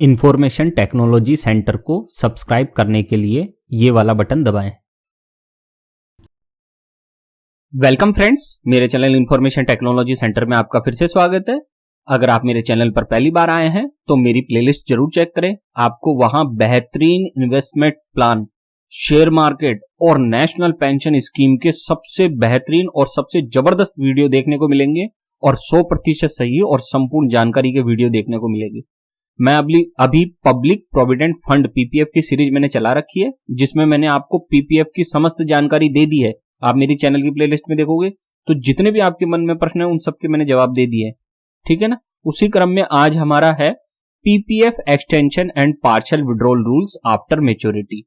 Information technology centre को subscribe करने के लिए ये वाला बटन दबाएं। वेलकम फ्रेंड्स, मेरे चैनल इंफॉर्मेशन टेक्नोलॉजी सेंटर में आपका फिर से स्वागत है। अगर आप मेरे चैनल पर पहली बार आए हैं तो मेरी प्लेलिस्ट जरूर चेक करें। आपको वहां बेहतरीन इन्वेस्टमेंट प्लान, शेयर मार्केट और नेशनल पेंशन स्कीम के सबसे बेहतरीन और सबसे जबरदस्त वीडियो देखने को मिलेंगे और 100% सही और संपूर्ण जानकारी के वीडियो देखने को मिलेगी। मैं अभी पब्लिक प्रोविडेंट फंड पीपीएफ की सीरीज मैंने चला रखी है, जिसमें मैंने आपको पीपीएफ की समस्त जानकारी दे दी है। आप मेरी चैनल की प्लेलिस्ट में देखोगे तो जितने भी आपके मन में प्रश्न है उन सबके मैंने जवाब दे दिए हैं, ठीक है ना। उसी क्रम में आज हमारा है PPF extension and partial withdrawal rules after maturity.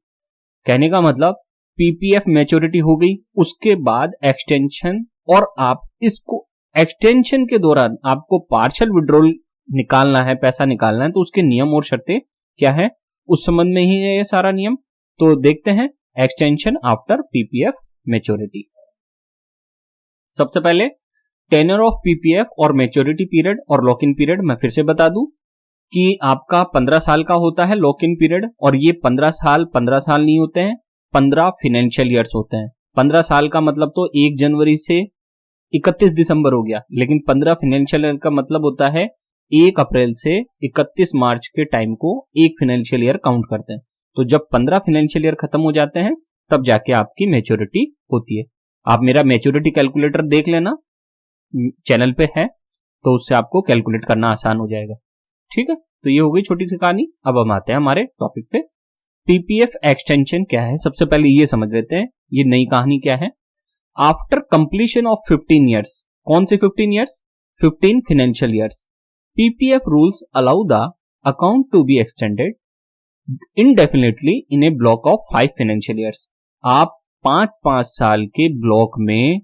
कहने का मतलब पीपीएफ मैच्योरिटी हो गई, उसके बाद एक्सटेंशन, और आप इसको एक्सटेंशन के दौरान आपको पार्शियल विड्रॉल निकालना है, पैसा निकालना है, तो उसके नियम और शर्तें क्या है उस संबंध में ही है ये सारा नियम। तो देखते हैं एक्सटेंशन आफ्टर पीपीएफ मैच्योरिटी। सबसे पहले टेन्योर ऑफ पीपीएफ और मैच्योरिटी पीरियड और लॉक इन पीरियड मैं फिर से बता दूं कि आपका 15 साल का होता है लॉक इन पीरियड, और ये 15 साल नहीं होते हैं, 15 फाइनेंशियल ईयर्स होते हैं। 15 साल का मतलब तो 1 जनवरी से 31 दिसंबर हो गया, लेकिन 15 फाइनेंशियल ईयर का मतलब होता है 1 अप्रैल से 31 मार्च के टाइम को एक फाइनेंशियल ईयर काउंट करते हैं। तो जब 15 फाइनेंशियल ईयर खत्म हो जाते हैं तब जाके आपकी मैच्योरिटी होती है। आप मेरा मैच्योरिटी कैलकुलेटर देख लेना, चैनल पे है, तो उससे आपको कैलकुलेट करना आसान हो जाएगा, ठीक है। तो ये हो गई छोटी सी कहानी। अब हम आते हैं हमारे टॉपिक पे। पीपीएफ एक्सटेंशन क्या है, सबसे पहले ये समझ लेते हैं ये नई कहानी क्या है। आफ्टर कंप्लीशन ऑफ 15 ईयर्स, कौन से 15 years, 15 financial years, PPF rules allow the account to be extended indefinitely in a block of 5 financial years. आप 5 साल के ब्लॉक में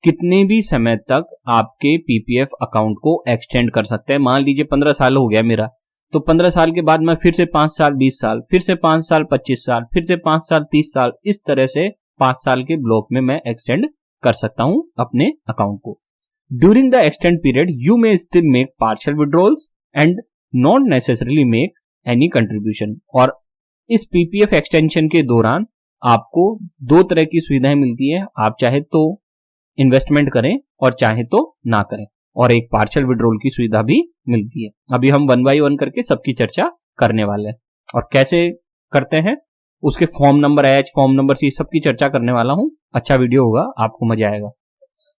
कितने भी समय तक आपके PPF अकाउंट को एक्सटेंड कर सकते हैं। मान लीजिए 15 साल हो गया मेरा, तो 15 साल के बाद मैं फिर से 5 साल 20 साल, फिर से 5 साल 25 साल, फिर से 5 साल 30 साल, इस तरह से 5 साल के ब्लॉक में मैं एक्सटेंड कर सकता हूं अपने अकाउंट को। During the extend period, you may still make partial withdrawals and not necessarily make any contribution. और इस PPF एक्सटेंशन के दौरान आपको 2 तरह की सुविधाएं मिलती है। आप चाहे तो इन्वेस्टमेंट करें और चाहे तो ना करें, और एक पार्शियल विड्रॉल की सुविधा भी मिलती है। अभी हम 1 by 1 करके सबकी चर्चा करने वाले हैं, और कैसे करते हैं उसके form number H, form number C सबकी चर्चा करने वाला हूं। अच्छा वीडियो होगा, आपको मजा आएगा।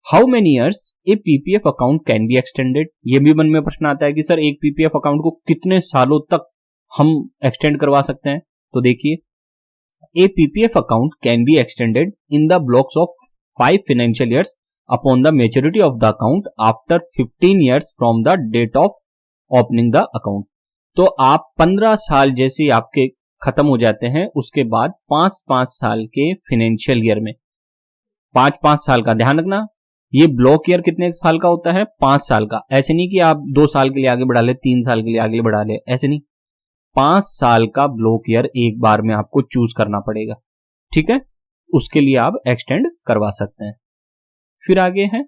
How many years A PPF account can be extended, ये भी मन में प्रश्न आता है कि सर एक पीपीएफ अकाउंट को कितने सालों तक हम एक्सटेंड करवा सकते हैं। तो देखिए, a PPF account can be extended in the blocks of 5 financial years upon the maturity of the account after 15 years from the date of opening the account. तो आप 15 साल जैसे आपके खत्म हो जाते हैं, उसके बाद 5 साल के फाइनेंशियल ईयर में 5 साल का ध्यान रखना। ये ब्लॉक ईयर कितने साल का होता है, 5 साल का। ऐसे नहीं कि आप 2 साल के लिए आगे बढ़ा ले, 3 साल के लिए आगे बढ़ा ले, ऐसे नहीं। 5 साल का ब्लॉक ईयर एक बार में आपको चूज करना पड़ेगा, ठीक है। उसके लिए आप एक्सटेंड करवा सकते हैं। फिर आगे है,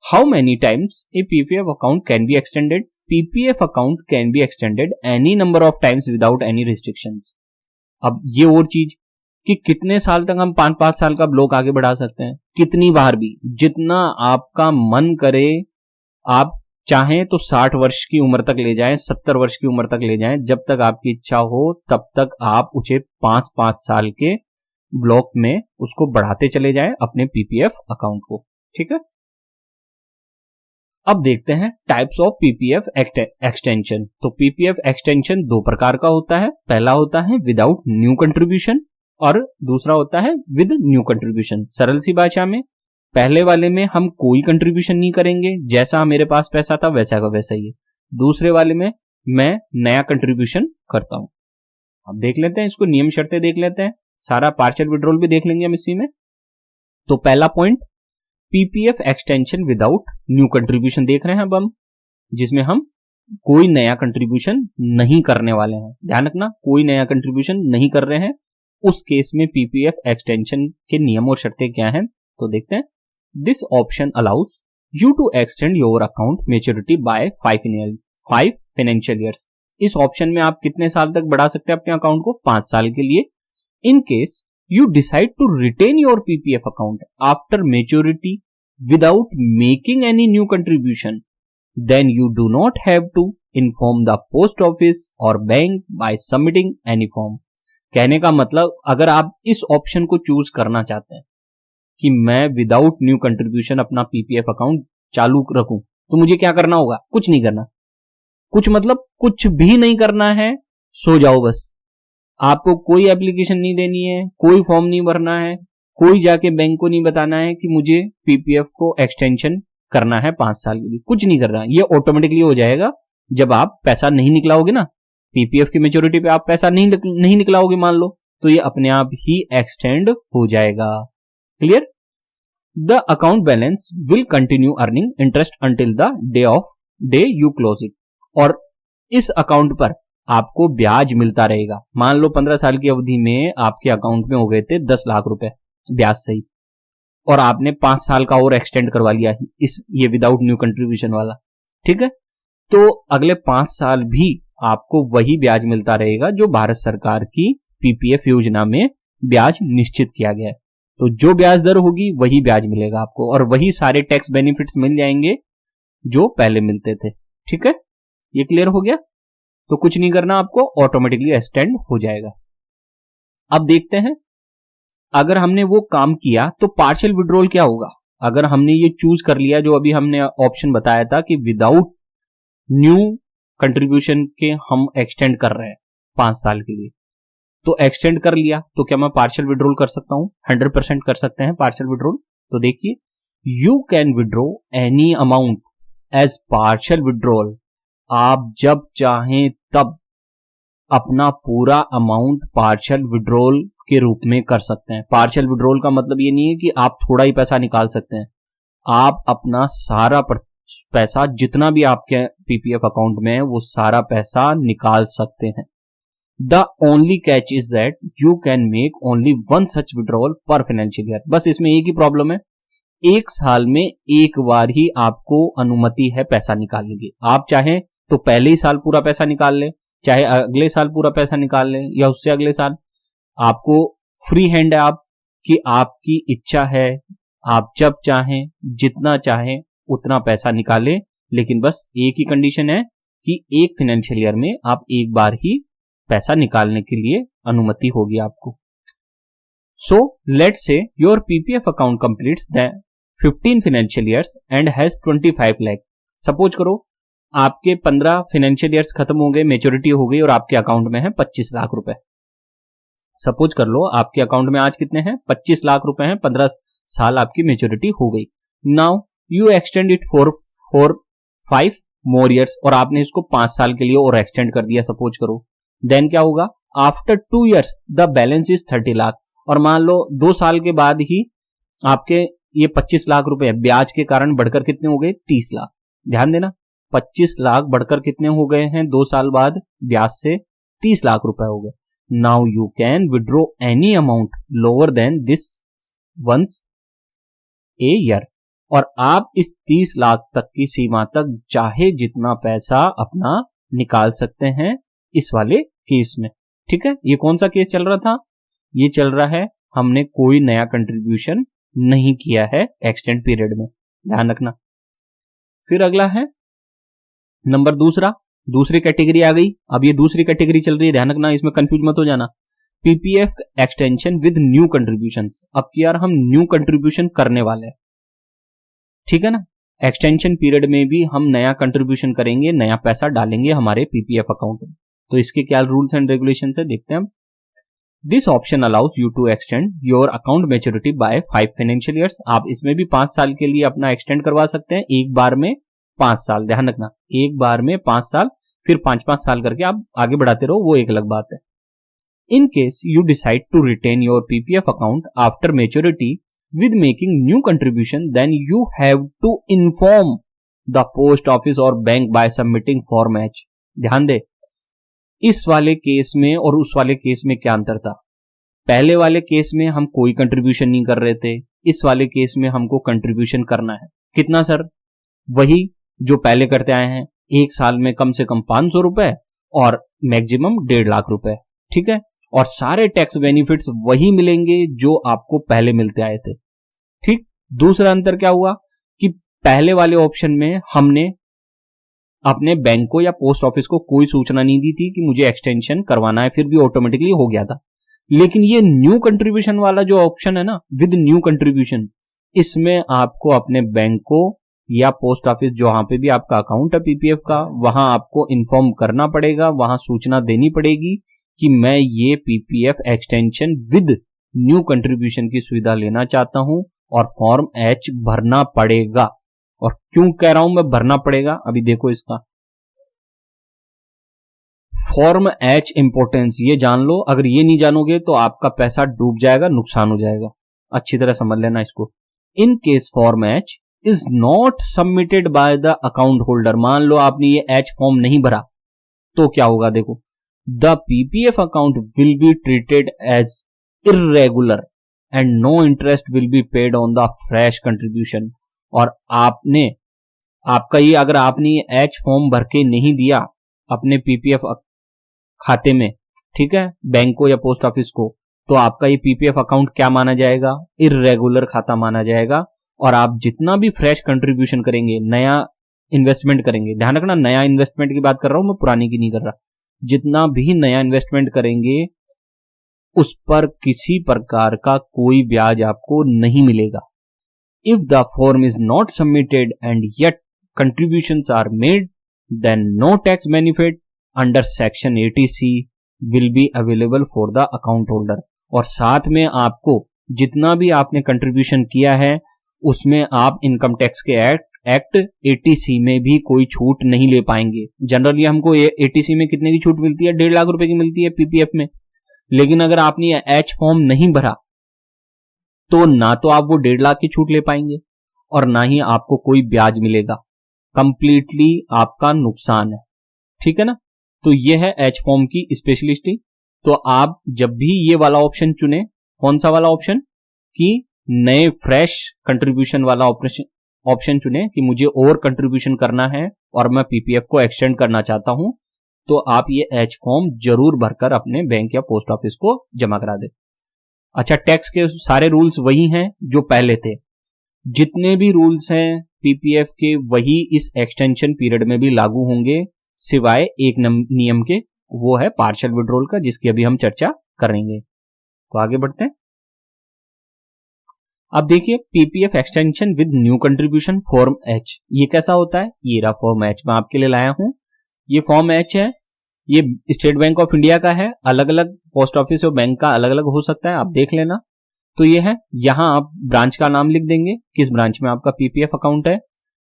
how many times A PPF account can be extended. PPF account can be extended any number of times without any restrictions. अब ये और चीज कि कितने साल तक हम 5 साल का ब्लॉक आगे बढ़ा सकते हैं, कितनी बार भी, जितना आपका मन करे। आप चाहें तो 60 वर्ष की उम्र तक ले जाएं, 70 वर्ष की उम्र तक ले जाएं, जब तक आपकी इच्छा हो तब तक आप उसे 5 साल के ब्लॉक में उसको बढ़ाते चले जाएं अपने पीपीएफ अकाउंट को, ठीक है। अब देखते हैं टाइप्स ऑफ पीपीएफ एक्सटेंशन। तो पीपीएफ एक्सटेंशन 2 प्रकार का होता है। पहला होता है विदाउट न्यू कंट्रीब्यूशन और दूसरा होता है विद न्यू कंट्रीब्यूशन। सरल सी भाषा में, पहले वाले में हम कोई कंट्रीब्यूशन नहीं करेंगे, जैसा मेरे पास पैसा था वैसा का वैसा ही है। दूसरे वाले में मैं नया कंट्रीब्यूशन करता हूं। अब देख लेते हैं इसको, नियम शर्तें देख लेते हैं, सारा पार्शियल विड्रॉल भी देख लेंगे हम इसी में। तो पहला point, PPF extension without new contribution देख रहे हैं अब हम, जिसमें हम कोई नया कंट्रीब्यूशन नहीं करने वाले हैं। ध्यान रखना, कोई नया कंट्रीब्यूशन नहीं कर रहे हैं। उस केस में पीपीएफ एक्सटेंशन के नियम और शर्तें क्या हैं, तो देखते हैं। This option allows you to extend your account maturity by 5 financial years इस ऑप्शन में आप कितने साल तक बढ़ा सकते हैं अपने अकाउंट को? 5 साल के लिए। In case you decide to retain your PPF account after maturity without making any new contribution, then you do not have to inform the post office और bank by submitting any form. कहने का मतलब, अगर आप इस option को choose करना चाहते हैं कि मैं विदाउट न्यू कंट्रीब्यूशन अपना पीपीएफ अकाउंट चालू रखूं, तो मुझे क्या करना होगा? कुछ नहीं करना। कुछ मतलब कुछ भी नहीं करना है, सो जाओ बस। आपको कोई एप्लीकेशन नहीं देनी है, कोई फॉर्म नहीं भरना है, कोई जाके बैंक को नहीं बताना है कि मुझे पीपीएफ को एक्सटेंशन करना है 5 साल के लिए। कुछ नहीं करना, ये ऑटोमेटिकली हो जाएगा जब आप पैसा नहीं निकलाओगे ना, पीपीएफ की मेच्योरिटी पे आप पैसा नहीं निकलाओगे मान लो, तो ये अपने आप ही एक्सटेंड हो जाएगा। Clear? The account balance will continue earning interest until the day you close it. और इस अकाउंट पर आपको ब्याज मिलता रहेगा। मान लो 15 साल की अवधि में आपके अकाउंट में हो गए थे 10 लाख रुपए ब्याज सहित, और आपने 5 साल का और एक्सटेंड करवा लिया ये विदाउट न्यू कंट्रीब्यूशन वाला, ठीक है, तो अगले 5 साल भी आपको वही ब्याज मिलता रहेगा जो भारत सरकार की पीपीएफ योजना में ब्याज निश्चित किया गया है। तो जो ब्याज दर होगी वही ब्याज मिलेगा आपको, और वही सारे टैक्स बेनिफिट्स मिल जाएंगे जो पहले मिलते थे। ठीक है, ये क्लियर हो गया? तो कुछ नहीं करना आपको, ऑटोमेटिकली एक्सटेंड हो जाएगा। अब देखते हैं, अगर हमने वो काम किया तो पार्शियल विड्रॉल क्या होगा। अगर हमने ये चूज कर लिया जो अभी हमने ऑप्शन बताया था कि विदाउट न्यू कंट्रीब्यूशन के हम एक्सटेंड कर रहे हैं 5 साल के लिए, तो एक्सटेंड कर लिया तो क्या मैं पार्शियल विड्रॉल कर सकता हूं? 100% कर सकते हैं पार्शियल विड्रॉल। तो देखिए, you can withdraw any amount as partial withdrawal. आप जब चाहें तब अपना पूरा अमाउंट पार्शियल विड्रॉल के रूप में कर सकते हैं। पार्शियल विड्रॉल का मतलब ये नहीं है कि आप थोड़ा ही पैसा निकाल सकते हैं, आप अपना सारा पैसा जितना भी आपके पीपीएफ अकाउंट में है वो सारा पैसा निकाल सकते हैं। The only catch is that you can make only one such withdrawal पर फाइनेंशियल ईयर। बस इसमें एक ही प्रॉब्लम है, एक साल में एक बार ही आपको अनुमति है पैसा निकालने की। आप चाहें तो पहले ही साल पूरा पैसा निकाल लें, चाहे अगले साल पूरा पैसा निकाल लें या उससे अगले साल, आपको फ्री हैंड है। आप कि आपकी इच्छा है, आप जब चाहें जितना चाहें उतना पैसा निकालें, लेकिन बस एक ही कंडीशन है कि एक फाइनेंशियल ईयर में आप एक बार ही पैसा निकालने के लिए अनुमति होगी आपको। So let's say your PPF account completes the 15 financial years and has 25 lakh. Suppose करो आपके 15 फाइनेंशियल ईयर्स खत्म हो गए, मेच्योरिटी हो गई और आपके अकाउंट में है 25 लाख रुपए। सपोज कर लो आपके अकाउंट में आज कितने हैं? 25 लाख रुपए हैं, 15 साल आपकी मेच्योरिटी हो गई। Now you extend it for 5 more years, और आपने इसको 5 साल के लिए और एक्सटेंड कर दिया सपोज करो। देन क्या होगा? After 2 years the balance is 30 lakh, और मान लो 2 साल के बाद ही आपके ये 25 लाख रुपए ब्याज के कारण बढ़कर कितने हो गए? 30 लाख। ध्यान देना, 25 लाख बढ़कर कितने हो गए हैं 2 साल बाद? ब्याज से 30 लाख रुपए हो गए। Now you can withdraw any amount lower than this once a year, और आप इस 30 लाख तक की सीमा तक चाहे जितना पैसा अपना निकाल सकते हैं इस वाले केस में। ठीक है, ये कौन सा केस चल रहा था? ये चल रहा है हमने कोई नया कंट्रीब्यूशन नहीं किया है एक्सटेंड पीरियड में, ध्यान रखना। फिर अगला है नंबर दूसरी कैटेगरी आ गई। अब ये दूसरी कैटेगरी चल रही है, ध्यान रखना, इसमें कंफ्यूज मत हो जाना। PPF extension with new contributions. अब की यार हम न्यू कंट्रीब्यूशन करने वाले हैं, ठीक है ना, एक्सटेंशन पीरियड में भी हम नया कंट्रीब्यूशन करेंगे, नया पैसा डालेंगे हमारे पीपीएफ अकाउंट में। तो इसके क्या रूल्स एंड रेगुलेशन है देखते हैं हम। This option allows you to extend your account maturity by 5 financial years. आप इसमें भी 5 साल के लिए अपना एक्सटेंड करवा सकते हैं, एक बार में 5 साल, ध्यान रखना, एक बार में 5 साल, फिर 5-5 साल करके आप आगे बढ़ाते रहो, वो एक अलग बात है। In case you decide to retain your PPF account after maturity with making new contribution, then you have to inform the post office or bank by submitting form H। ध्यान दे, इस वाले केस में और उस वाले केस में क्या अंतर था? पहले वाले केस में हम कोई कंट्रीब्यूशन नहीं कर रहे थे, इस वाले केस में हमको कंट्रीब्यूशन करना है। कितना सर? वही जो पहले करते आए हैं, एक साल में कम से कम 500 रुपए और मैक्सिमम 1.5 लाख रुपए, ठीक है। और सारे टैक्स बेनिफिट्स वही मिलेंगे जो आपको पहले मिलते आए थे, ठीक। दूसरा अंतर क्या हुआ कि पहले वाले ऑप्शन में हमने अपने बैंक को या पोस्ट ऑफिस को कोई सूचना नहीं दी थी कि मुझे एक्सटेंशन करवाना है, फिर भी ऑटोमेटिकली हो गया था। लेकिन ये न्यू कंट्रीब्यूशन वाला जो ऑप्शन है ना, विद न्यू कंट्रीब्यूशन, इसमें आपको अपने बैंक को या पोस्ट ऑफिस जहां पे भी आपका अकाउंट है पीपीएफ का, वहां आपको इन्फॉर्म करना पड़ेगा, वहां सूचना देनी पड़ेगी कि मैं ये PPF extension with new contribution की सुविधा लेना चाहता हूं और फॉर्म एच भरना पड़ेगा। और क्यों कह रहा हूं मैं भरना पड़ेगा, अभी देखो इसका फॉर्म एच इंपोर्टेंस ये जान लो। अगर ये नहीं जानोगे तो आपका पैसा डूब जाएगा, नुकसान हो जाएगा। अच्छी तरह समझ लेना इसको। In case form H is not submitted by the account holder, मान लो आपने ये एच फॉर्म नहीं भरा तो क्या होगा, देखो, the PPF account will be treated as irregular and no interest will be paid on the fresh contribution. और आपका ये अगर आपने ये एच फॉर्म भर के नहीं दिया अपने पीपीएफ खाते में, ठीक है, बैंक को या पोस्ट ऑफिस को, तो आपका ये पीपीएफ अकाउंट क्या माना जाएगा, इर्रेगुलर खाता माना जाएगा। और आप जितना भी फ्रेश कंट्रीब्यूशन करेंगे, नया इन्वेस्टमेंट करेंगे, ध्यान रखना नया इन्वेस्टमेंट की बात कर रहा हूं मैं, पुरानी की नहीं कर रहा, जितना भी नया इन्वेस्टमेंट करेंगे उस पर किसी प्रकार का कोई ब्याज आपको नहीं मिलेगा। If the form is not submitted and yet contributions are made, then no tax benefit under section 80C will be available for the account holder। और साथ में आपको जितना भी आपने कंट्रीब्यूशन किया है उसमें आप इनकम टैक्स के एक्ट 80C में भी कोई छूट नहीं ले पाएंगे। जनरली हमको 80C में कितने की छूट मिलती है, 1.5 लाख रुपए की मिलती है पीपीएफ में। लेकिन अगर आपने एच फॉर्म नहीं भरा तो ना तो आप वो 1.5 लाख की छूट ले पाएंगे और ना ही आपको कोई ब्याज मिलेगा, कंप्लीटली आपका नुकसान है, ठीक है ना। तो ये है एच फॉर्म की स्पेशलिस्टी। तो आप जब भी ये वाला ऑप्शन चुने, कौन सा वाला ऑप्शन, कि नए फ्रेश कंट्रीब्यूशन वाला ऑप्शन चुने कि मुझे और कंट्रीब्यूशन करना है और मैं पीपीएफ को एक्सटेंड करना चाहता हूं, तो आप ये एच फॉर्म जरूर भरकर अपने बैंक या पोस्ट ऑफिस को जमा करा दे। अच्छा, टैक्स के सारे रूल्स वही हैं जो पहले थे, जितने भी रूल्स हैं पीपीएफ के वही इस एक्सटेंशन पीरियड में भी लागू होंगे, सिवाय एक नियम के, वो है पार्शियल विड्रॉल का, जिसकी अभी हम चर्चा करेंगे। तो आगे बढ़ते हैं। अब देखिए PPF extension with new contribution form H, ये कैसा होता है, ये रहा फॉर्म एच, मैं आपके लिए लाया हूं। ये फॉर्म एच है, ये स्टेट बैंक ऑफ इंडिया का है, अलग अलग पोस्ट ऑफिस और बैंक का अलग अलग हो सकता है, आप देख लेना। तो ये है, यहां आप ब्रांच का नाम लिख देंगे, किस ब्रांच में आपका पीपीएफ अकाउंट है।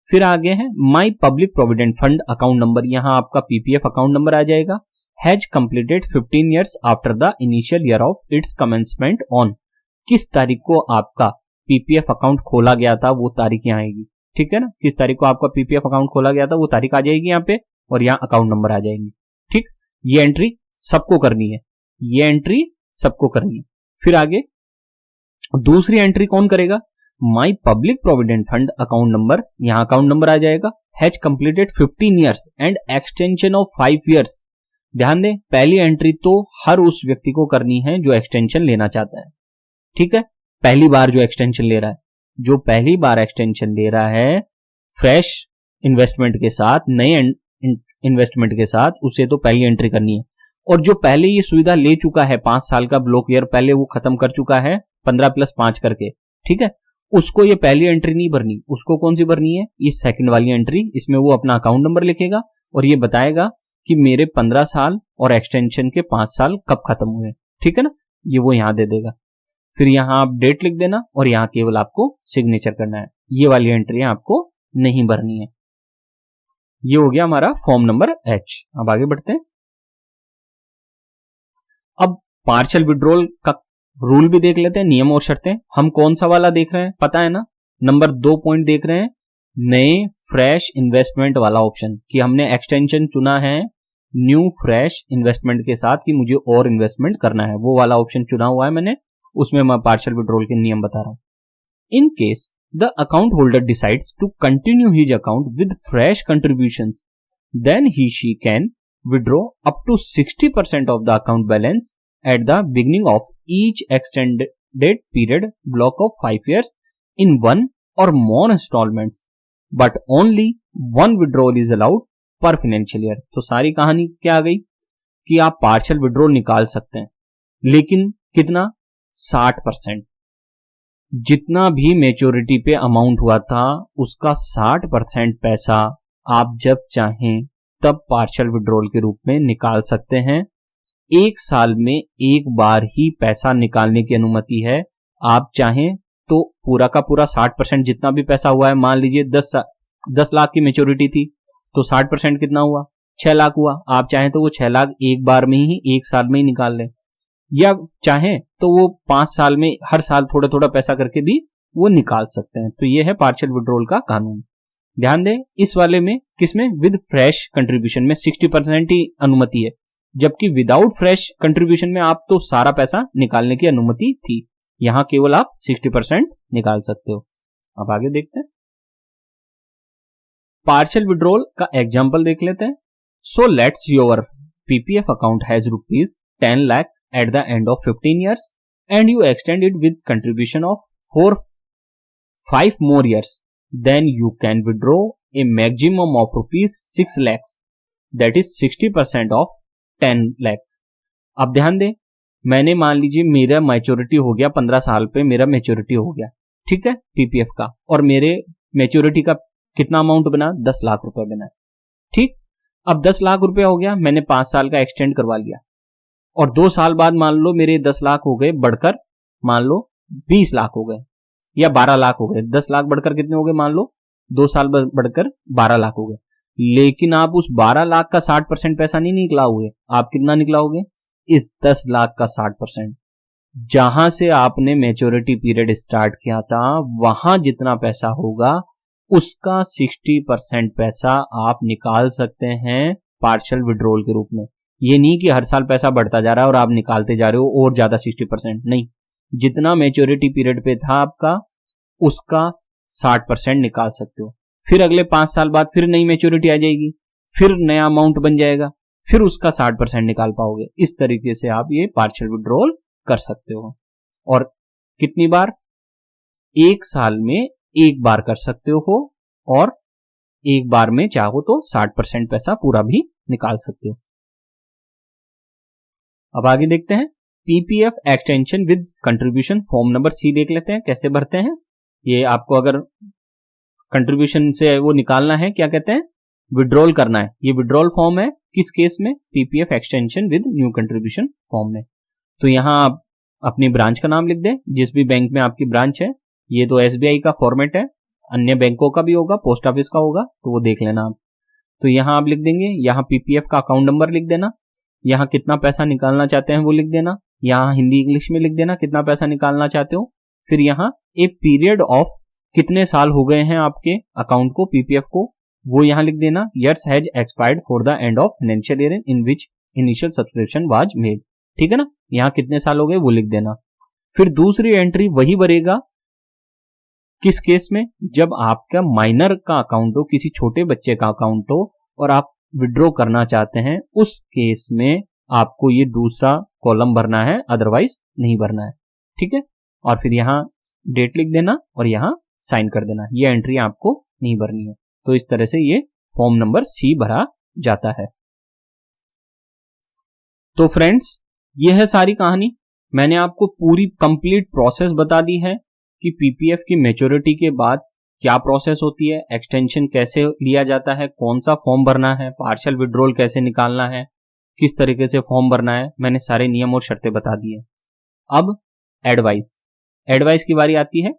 फिर आगे है माई public provident fund account number, यहां आपका पीपीएफ अकाउंट नंबर आ जाएगा। Has completed 15 years after the initial year of its commencement on, किस तारीख को आपका पीपीएफ अकाउंट खोला गया था वो तारीख यहाँ आएगी, ठीक है ना। किस तारीख को आपका पीपीएफ अकाउंट खोला गया था वो तारीख आ जाएगी यहाँ पे, और यहाँ अकाउंट नंबर आ जाएंगे, ठीक। ये एंट्री सबको करनी है, ये एंट्री सबको करनी है। फिर आगे दूसरी एंट्री कौन करेगा, माई public provident fund account number, यहां अकाउंट नंबर आ जाएगा। Has completed 15 years and extension of 5 years. ध्यान दें, पहली एंट्री तो हर उस व्यक्ति को करनी है जो एक्सटेंशन लेना चाहता है, ठीक है। पहली बार जो एक्सटेंशन ले रहा है, जो पहली बार एक्सटेंशन ले रहा है फ्रेश इन्वेस्टमेंट के साथ, नए इन्वेस्टमेंट के साथ, उसे तो पहली एंट्री करनी है। और जो पहले ये सुविधा ले चुका है, 5 साल का ब्लॉक ईयर पहले वो खत्म कर चुका है 15+5 करके, ठीक है, उसको ये पहली एंट्री नहीं भरनी, उसको कौन सी भरनी है, ये सेकंड वाली एंट्री। इसमें वो अपना अकाउंट नंबर लिखेगा और ये बताएगा कि मेरे 15 साल और एक्सटेंशन के 5 साल कब खत्म हुए, ठीक है ना, ये वो यहां दे देगा। फिर यहां आप डेट लिख देना और यहां केवल आपको सिग्नेचर करना है, ये वाली एंट्री आपको नहीं भरनी है। ये हो गया हमारा फॉर्म नंबर एच। अब आगे बढ़ते हैं। अब पार्शियल विड्रॉल का रूल भी देख लेते हैं, नियम और शर्तें। हम कौन सा वाला देख रहे हैं पता है ना, नंबर 2 पॉइंट देख रहे हैं, नए फ्रेश इन्वेस्टमेंट वाला ऑप्शन, कि हमने एक्सटेंशन चुना है न्यू फ्रेश इन्वेस्टमेंट के साथ कि मुझे और इन्वेस्टमेंट करना है, वो वाला ऑप्शन चुना हुआ है मैंने, उसमें मैं पार्शियल विड्रॉल के नियम बता रहा हूं। In case the account holder decides to continue his account with fresh contributions, then he she can withdraw up to 60% of the account balance at the beginning of each extended period block of 5 years in one or more installments, but only one withdrawal is allowed per financial year। तो सारी कहानी क्या आ गई कि आप partial withdrawal निकाल सकते हैं, लेकिन कितना? 60%। जितना भी मेच्योरिटी पे अमाउंट हुआ था उसका 60% पैसा आप जब चाहें तब पार्शियल विड्रॉल के रूप में निकाल सकते हैं। एक साल में एक बार ही पैसा निकालने की अनुमति है। आप चाहें तो पूरा का पूरा 60% जितना भी पैसा हुआ है, मान लीजिए 10 लाख की मेच्योरिटी थी तो 60% कितना हुआ? 6 लाख हुआ। आप चाहें तो वो 6 लाख एक बार में ही, एक साल में ही निकाल लें, या चाहें तो वो 5 साल में हर साल थोड़ा थोड़ा पैसा करके भी वो निकाल सकते हैं। तो ये है पार्शियल विड्रॉल का कानून। ध्यान दें, इस वाले में किसमें? विद फ्रेश कंट्रीब्यूशन में 60% ही अनुमति है, जबकि विदाउट फ्रेश कंट्रीब्यूशन में आप तो सारा पैसा निकालने की अनुमति थी। यहां केवल आप 60% निकाल सकते हो। अब आगे देखते हैं, पार्शियल विड्रॉल का एग्जांपल देख लेते हैं। So let's your PPF account has ₹10 lakh at the end of 15 years and you extend it with contribution of 5 more years, then you can withdraw a maximum of ₹6 lakhs, that is 60% of 10 lakhs। अब ध्यान दें, मैंने मान लीजिए मेरा maturity हो गया 15 साल पे, मेरा मैच्योरिटी हो गया, ठीक है, पीपीएफ का, और मेरे मैच्योरिटी का कितना अमाउंट बना? 10 लाख रुपए बना। ठीक, अब 10 लाख रुपया हो गया, मैंने 5 साल का एक्सटेंड करवा लिया, और 2 साल बाद मान लो मेरे 10 लाख हो गए बढ़कर, मान लो 20 लाख हो गए या 12 लाख हो गए। 10 लाख बढ़कर कितने हो गए? मान लो 2 साल बढ़कर 12 लाख हो गए। लेकिन आप उस 12 लाख का 60% पैसा नहीं निकला हुए, आप कितना निकलाओगे? इस 10 लाख का 60%। जहां से आपने मैच्योरिटी पीरियड स्टार्ट किया था वहां जितना पैसा होगा उसका 60% पैसा आप निकाल सकते हैं पार्शियल विड्रॉल के रूप में। ये नहीं कि हर साल पैसा बढ़ता जा रहा है और आप निकालते जा रहे हो और ज्यादा 60%, नहीं, जितना मैच्योरिटी पीरियड पे था आपका उसका 60% निकाल सकते हो। फिर अगले 5 साल बाद फिर नई मैच्योरिटी आ जाएगी, फिर नया अमाउंट बन जाएगा, फिर उसका 60% निकाल पाओगे। इस तरीके से आप ये पार्शियल विड्रॉल कर सकते हो। और कितनी बार? एक साल में एक बार कर सकते हो, और एक बार में चाहो तो 60% पैसा पूरा भी निकाल सकते हो। अब आगे देखते हैं, PPF extension with contribution form number C देख लेते हैं कैसे भरते हैं। ये आपको अगर कंट्रीब्यूशन से वो निकालना है, क्या कहते हैं, विड्रॉल करना है, ये विड्रॉल फॉर्म है। किस केस में? PPF extension with new contribution form में। तो यहां आप अपनी ब्रांच का नाम लिख दें, जिस भी बैंक में आपकी ब्रांच है। ये तो एसबीआई का फॉर्मेट है, अन्य बैंकों का भी होगा, पोस्ट ऑफिस का होगा, तो वो देख लेना आप। तो यहां आप लिख देंगे, यहां पीपीएफ का अकाउंट नंबर लिख देना, यहाँ कितना पैसा निकालना चाहते हैं वो लिख देना, यहाँ हिंदी इंग्लिश में लिख देना कितना पैसा निकालना चाहते हो। फिर यहाँ एक पीरियड ऑफ कितने साल हो गए हैं आपके अकाउंट को, पीपीएफ को, वो यहाँ लिख देना। Years has expired for the end of financial year in which initial subscription was made, ठीक है ना, यहाँ कितने साल हो गए वो लिख देना। फिर दूसरी एंट्री वही भरेगा, किस केस में? जब आपका माइनर का अकाउंट हो, किसी छोटे बच्चे का अकाउंट हो और आप विड्रॉ करना चाहते हैं, उस केस में आपको ये दूसरा कॉलम भरना है, अदरवाइज नहीं भरना है, ठीक है। और फिर यहाँ डेट लिख देना और यहाँ साइन कर देना, ये एंट्री आपको नहीं भरनी है। तो इस तरह से ये फॉर्म नंबर सी भरा जाता है। तो फ्रेंड्स, ये है सारी कहानी। मैंने आपको पूरी कंप्लीट प्रोसेस बता दी है कि पीपीएफ की मैच्योरिटी के बाद क्या प्रोसेस होती है, एक्सटेंशन कैसे लिया जाता है, कौन सा फॉर्म भरना है, पार्शियल विड्रॉल कैसे निकालना है, किस तरीके से फॉर्म भरना है, मैंने सारे नियम और शर्तें बता दी है। अब एडवाइस की बारी आती है।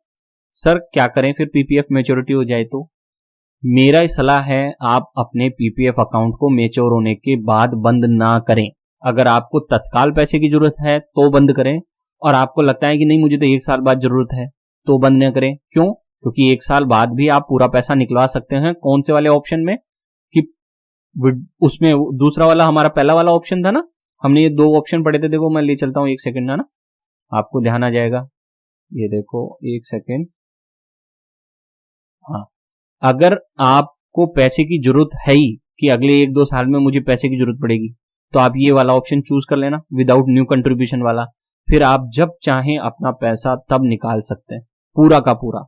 सर क्या करें फिर पीपीएफ मैच्योरिटी हो जाए तो? मेरा सलाह है आप अपने पीपीएफ अकाउंट को मैच्योर होने के बाद बंद ना करें। अगर आपको तत्काल पैसे की जरूरत है तो बंद करें, और आपको लगता है कि नहीं मुझे तो 1 साल बाद जरूरत है तो बंद न करें। क्यों? क्योंकि 1 साल बाद भी आप पूरा पैसा निकलवा सकते हैं। कौन से वाले ऑप्शन में? कि उसमें दूसरा वाला हमारा पहला वाला ऑप्शन था ना, हमने ये 2 ऑप्शन पढ़े थे। देखो मैं ले चलता हूं, 1 सेकंड, है ना, आपको ध्यान आ जाएगा। ये देखो 1 सेकंड। हाँ, अगर आपको पैसे की जरूरत है ही कि अगले 1-2 साल में मुझे पैसे की जरूरत पड़ेगी, तो आप ये वाला ऑप्शन चूज कर लेना, विदाउट न्यू कंट्रीब्यूशन वाला। फिर आप जब चाहें अपना पैसा तब निकाल सकते हैं, पूरा का पूरा।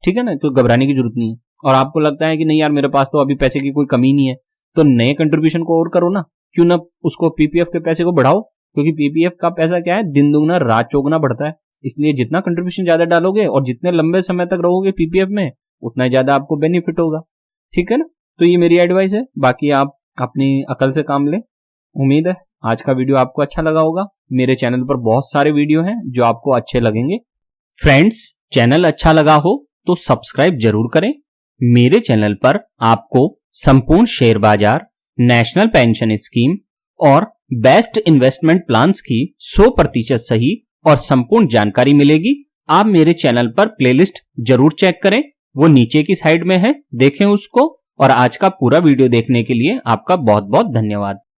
ठीक है ना, तो घबराने की जरूरत नहीं है। और आपको लगता है कि नहीं यार मेरे पास तो अभी पैसे की कोई कमी नहीं है, तो नए कंट्रीब्यूशन को और करो ना, क्यों ना उसको पीपीएफ के पैसे को बढ़ाओ, क्योंकि पीपीएफ का पैसा क्या है, दिन दुगना रात चौगुना बढ़ता है। इसलिए जितना कंट्रीब्यूशन ज्यादा डालोगे और जितने लंबे समय तक रहोगे पीपीएफ में, उतना ज्यादा आपको बेनिफिट होगा। ठीक है ना, तो ये मेरी एडवाइस है, बाकी आप अपनी अकल से काम लें। उम्मीद है आज का वीडियो आपको अच्छा लगा होगा। मेरे चैनल पर बहुत सारे वीडियो हैं जो आपको अच्छे लगेंगे। फ्रेंड्स, चैनल अच्छा लगा हो तो सब्सक्राइब जरूर करें। मेरे चैनल पर आपको संपूर्ण शेयर बाजार, नेशनल पेंशन स्कीम और बेस्ट इन्वेस्टमेंट प्लान्स की 100% सही और संपूर्ण जानकारी मिलेगी। आप मेरे चैनल पर प्लेलिस्ट जरूर चेक करें, वो नीचे की साइड में है, देखें उसको। और आज का पूरा वीडियो देखने के लिए आपका बहुत बहुत धन्यवाद।